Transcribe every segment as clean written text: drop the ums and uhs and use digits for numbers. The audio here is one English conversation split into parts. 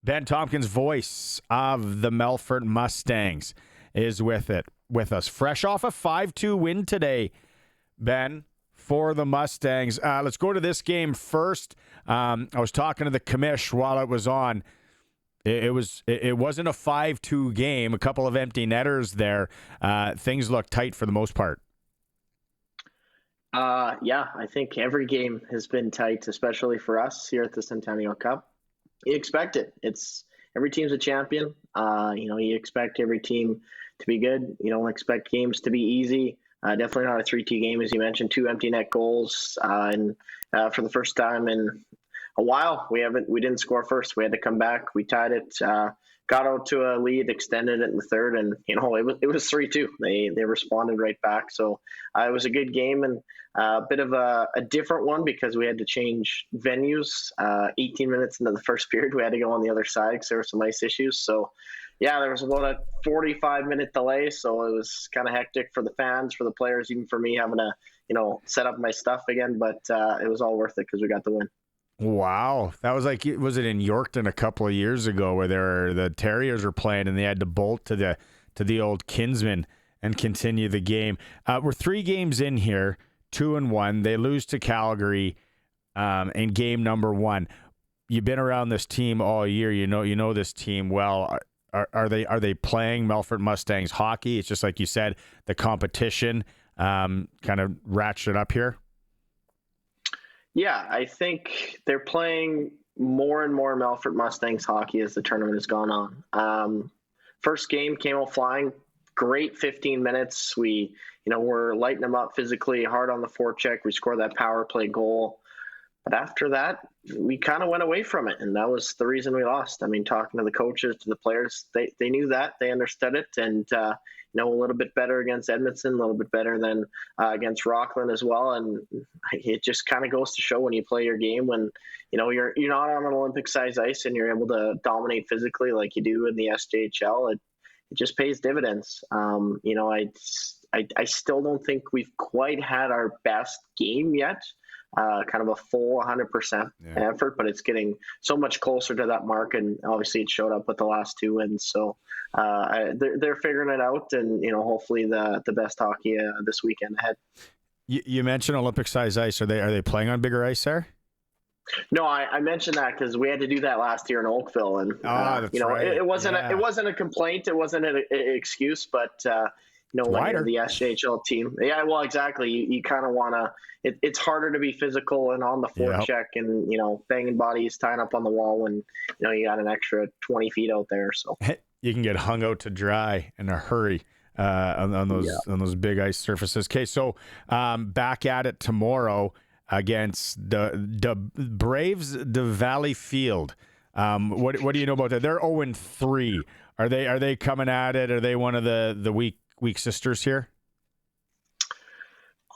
Ben Tompkins, voice of the Melfort Mustangs, is with us. Fresh off a 5-2 win today, Ben, for the Mustangs. Let's go to this game first. I was talking to the commish while it was on. It wasn't a 5-2 game. A couple of empty netters there. Things look tight for the most part. Yeah, I think every game has been tight, especially for us here at the Centennial Cup. You expect it. Every team's a champion. You expect every team to be good. You don't expect games to be easy. Definitely not a 3-2 game, as you mentioned. 2 empty net goals, and for the first time in a while, we didn't score first. We had to come back. We tied it. Got out to a lead, extended it in the third, and it was 3-2. They responded right back. So it was a good game and a bit of a different one because we had to change venues. 18 minutes into the first period, we had to go on the other side because there were some ice issues. So yeah, there was about a 45-minute delay, so it was kind of hectic for the fans, for the players, even for me having to set up my stuff again. But it was all worth it because we got the win. Wow. That was was it in Yorkton a couple of years ago where the Terriers were playing and they had to bolt to the old Kinsman and continue the game. We're 3 games in here, 2-1. They lose to Calgary in game number 1. You've been around this team all year. You know this team well. Are they playing Melfort Mustangs hockey? It's just like you said, the competition kind of ratcheted up here. Yeah, I think they're playing more and more Melfort Mustangs hockey as the tournament has gone on. First game came out flying, great 15 minutes. We, we're lighting them up physically, hard on the forecheck. We scored that power play goal. But after that, we kind of went away from it, and that was the reason we lost. I mean, talking to the coaches, to the players, they knew that. They understood it, and a little bit better against Edmonton, a little bit better than against Rockland as well. And it just kind of goes to show when you play your game, when you're not on an Olympic-sized ice and you're able to dominate physically like you do in the SJHL, it just pays dividends. I still don't think we've quite had our best game yet. Kind of a full 100% effort, but it's getting so much closer to that mark, and obviously it showed up with the last 2 wins. So they're figuring it out, and hopefully the best hockey this weekend ahead. You mentioned Olympic-sized ice. Are they playing on bigger ice there? No, I mentioned that because we had to do that last year in Oakville, and that's right. it wasn't a complaint, it wasn't an excuse, but. When you're the SJHL team. Yeah, well, exactly. You kind of want to – it's harder to be physical and on the forecheck and, banging bodies, tying up on the wall when, you got an extra 20 feet out there. So you can get hung out to dry in a hurry on those big ice surfaces. Okay, so back at it tomorrow against the Braves de Valley Field. What do you know about that? They're 0-3. Are they coming at it? Are they one of the weak sisters here?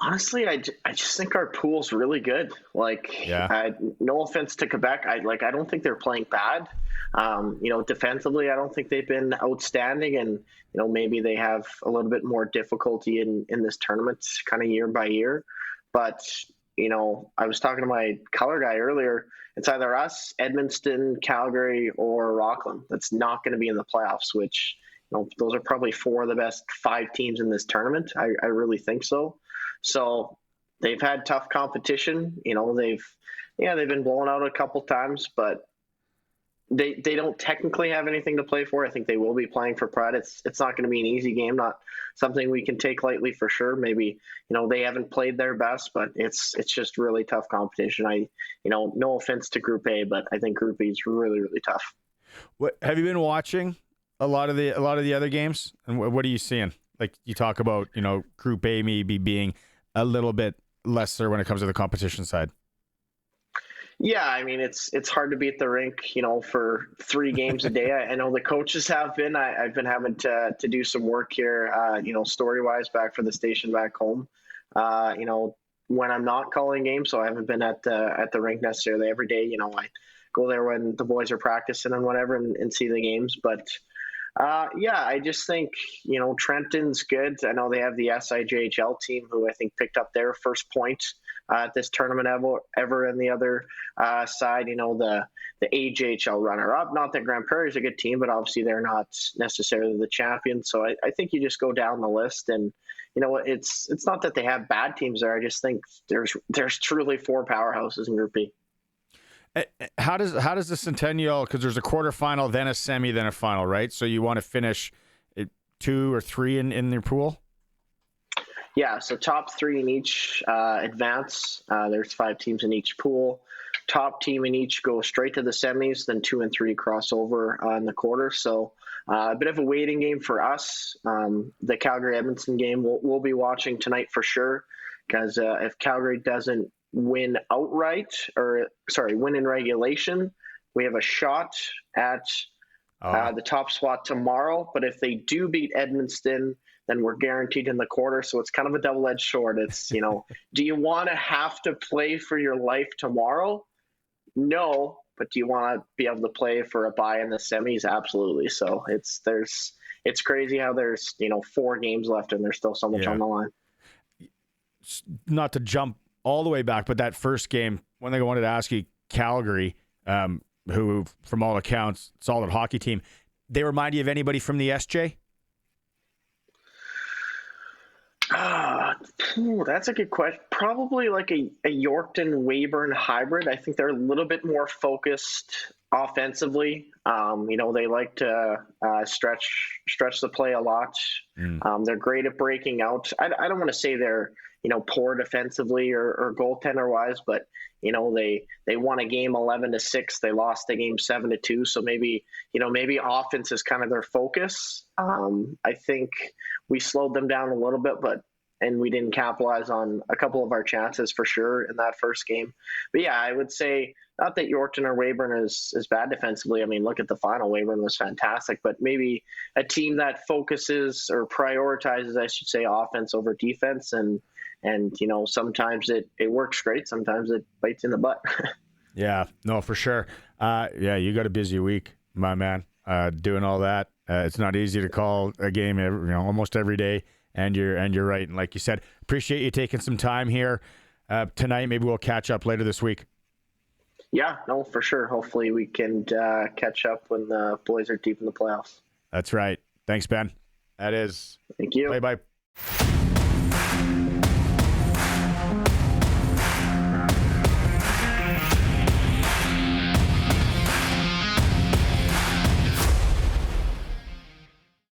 Honestly, I just think our pool's really good. No offense to Quebec, I don't think they're playing bad. Defensively, I don't think they've been outstanding, and maybe they have a little bit more difficulty in this tournament, kind of year by year. But I was talking to my color guy earlier. It's either us, Edmonton, Calgary, or Rockland that's not going to be in the playoffs, which. Those are probably 4 of the best 5 teams in this tournament. I really think so. So they've had tough competition. They've been blown out a couple times, but they don't technically have anything to play for. I think they will be playing for pride. It's not going to be an easy game, not something we can take lightly for sure. Maybe, they haven't played their best, but it's just really tough competition. No offense to Group A, but I think Group B is really, really tough. What have you been watching? A lot of the other games, and what are you seeing? Like you talk about, Group A maybe being a little bit lesser when it comes to the competition side. Yeah, I mean it's hard to be at the rink, for 3 games a day. I know the coaches have been. I've been having to do some work here, story wise back for the station back home. When I'm not calling games, so I haven't been at the rink necessarily every day. I go there when the boys are practicing and whatever and see the games, but. I just think, Trenton's good. I know they have the SIJHL team who I think picked up their first point at this tournament ever. And the other side, the AJHL runner-up. Not that Grand Prairie is a good team, but obviously they're not necessarily the champion. So I think you just go down the list, and it's not that they have bad teams there. I just think there's truly 4 powerhouses in Group B. How does the Centennial, because there's a quarterfinal, then a semi, then a final, right? So you want to finish 2 or 3 in their pool? Yeah, so top 3 in each advance. There's 5 teams in each pool. Top team in each go straight to the semis, then 2 and 3 cross over in the quarter. So a bit of a waiting game for us. The Calgary-Edmonton game we'll be watching tonight for sure, because if Calgary doesn't win outright, win in regulation, we have a shot at the top spot tomorrow. But if they do beat Edmonton, then we're guaranteed in the quarter. So it's kind of a double-edged sword. It's, do you want to have to play for your life tomorrow? No. But do you want to be able to play for a bye in the semis? Absolutely. So it's crazy how there's 4 games left and there's still so much on the line. Not to jump all the way back, but that first game, one thing I wanted to ask you, Calgary, who from all accounts, solid hockey team, they remind you of anybody from the SJ? That's a good question. Probably like a Yorkton-Weyburn hybrid. I think they're a little bit more focused offensively. They like to stretch the play a lot. They're great at breaking out. I don't want to say they're poor defensively or goaltender wise, but they won a game 11-6. They lost the game 7-2. So maybe offense is kind of their focus. I think we slowed them down a little bit, and we didn't capitalize on a couple of our chances for sure in that first game. But yeah, I would say not that Yorkton or Weyburn is bad defensively. I mean, look at the final. Weyburn was fantastic, but maybe a team that focuses or prioritizes, I should say, offense over defense. And sometimes it works great. Sometimes it bites in the butt. Yeah, no, for sure. You got a busy week, my man, doing all that. It's not easy to call a game almost every day. And you're right. And like you said, appreciate you taking some time here tonight. Maybe we'll catch up later this week. Yeah, no, for sure. Hopefully we can catch up when the boys are deep in the playoffs. That's right. Thanks, Ben. That is. Thank you. Bye-bye.